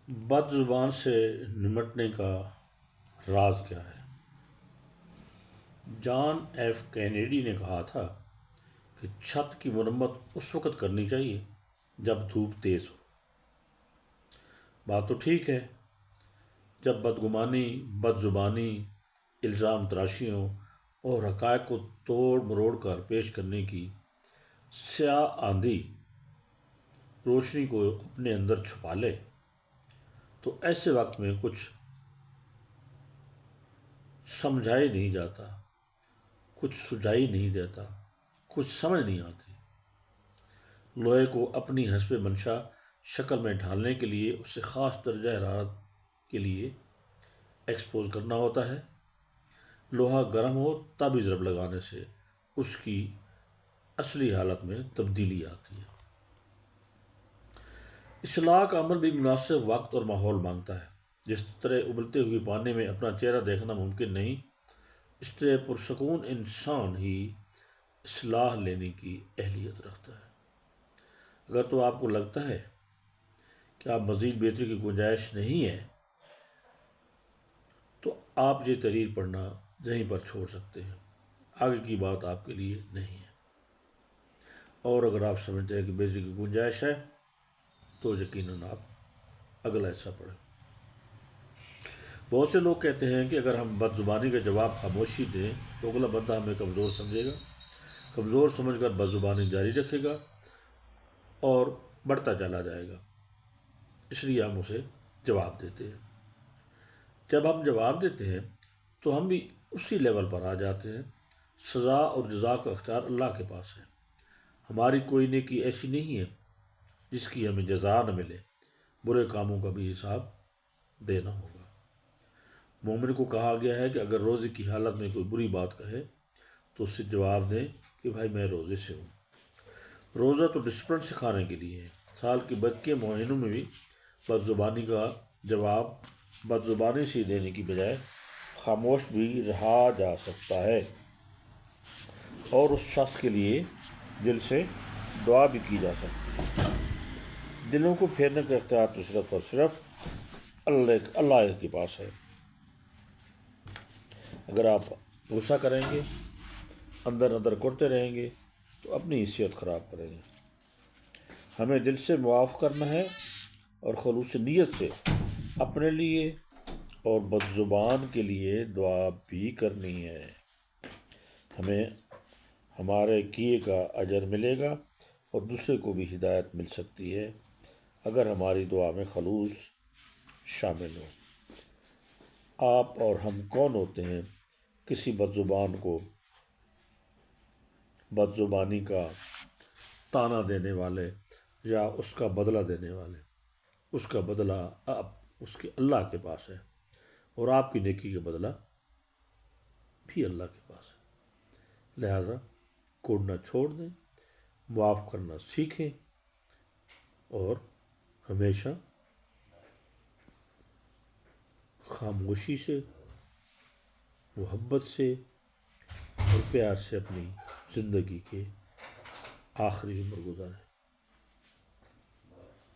بد زبان سے نمٹنے کا راز کیا ہے؟ جان ایف کینیڈی نے کہا تھا کہ چھت کی مرمت اس وقت کرنی چاہیے جب دھوپ تیز ہو۔ بات تو ٹھیک ہے، جب بدگمانی، بد زبانی، الزام تراشیوں اور حقائق کو توڑ مروڑ کر پیش کرنے کی سیاہ آندھی روشنی کو اپنے اندر چھپا لے تو ایسے وقت میں کچھ سمجھا ہی نہیں جاتا، کچھ سجائی نہیں دیتا، کچھ سمجھ نہیں آتی۔ لوہے کو اپنی حسب منشا شکل میں ڈھالنے کے لیے اسے خاص درجہ حرارت کے لیے ایکسپوز کرنا ہوتا ہے۔ لوہا گرم ہو تب ہی ضرب لگانے سے اس کی اصلی حالت میں تبدیلی آتی ہے۔ اصلاح کا عمل بھی مناسب وقت اور ماحول مانگتا ہے۔ جس طرح ابلتے ہوئے پانی میں اپنا چہرہ دیکھنا ممکن نہیں، اس طرح پرسکون انسان ہی اصلاح لینے کی اہلیت رکھتا ہے۔ اگر تو آپ کو لگتا ہے کہ آپ مزید بہتری کی گنجائش نہیں ہے تو آپ یہ تحریر پڑھنا یہیں پر چھوڑ سکتے ہیں، آگے کی بات آپ کے لیے نہیں ہے۔ اور اگر آپ سمجھتے ہیں کہ بہتری کی گنجائش ہے تو یقیناً آپ اگلا حصہ پڑھیں۔ بہت سے لوگ کہتے ہیں کہ اگر ہم بد زبانی کا جواب خاموشی دیں تو اگلا بندہ ہمیں کمزور سمجھے گا، کمزور سمجھ کر بد زبانی جاری رکھے گا اور بڑھتا چلا جائے گا، اس لیے ہم اسے جواب دیتے ہیں۔ جب ہم جواب دیتے ہیں تو ہم بھی اسی لیول پر آ جاتے ہیں۔ سزا اور جزا کا اختیار اللہ کے پاس ہے۔ ہماری کوئی نیکی ایسی نہیں ہے جس کی ہمیں جزا نہ ملے، برے کاموں کا بھی حساب دینا ہوگا۔ مومن کو کہا گیا ہے کہ اگر روزے کی حالت میں کوئی بری بات کہے تو اس سے جواب دیں کہ بھائی میں روزے سے ہوں۔ روزہ تو ڈسپلن سکھانے کے لیے ہے۔ سال کے بقیہ مہینوں میں بھی بد زبانی کا جواب بد زبانی سے دینے کی بجائے خاموش بھی رہا جا سکتا ہے، اور اس شخص کے لیے دل سے دعا بھی کی جا سکتی ہے۔ دلوں کو پھیرنے کا اختیار تو صرف اور صرف اللہ کے پاس ہے۔ اگر آپ غصہ کریں گے، اندر اندر کرتے رہیں گے تو اپنی حیثیت خراب کریں گے۔ ہمیں دل سے معاف کرنا ہے اور خلوص نیت سے اپنے لیے اور بد زبان کے لیے دعا بھی کرنی ہے۔ ہمیں ہمارے کیے کا اجر ملے گا اور دوسرے کو بھی ہدایت مل سکتی ہے اگر ہماری دعا میں خلوص شامل ہو۔ آپ اور ہم کون ہوتے ہیں کسی بد زبان کو بد زبانی کا طعنہ دینے والے یا اس کا بدلہ دینے والے؟ اس کا بدلہ اس کے اللہ کے پاس ہے، اور آپ کی نیکی کا بدلہ بھی اللہ کے پاس ہے۔ لہذا کوڑنا چھوڑ دیں، معاف کرنا سیکھیں اور ہمیشہ خاموشی سے، محبت سے اور پیار سے اپنی زندگی کے آخری عمر گزاریں۔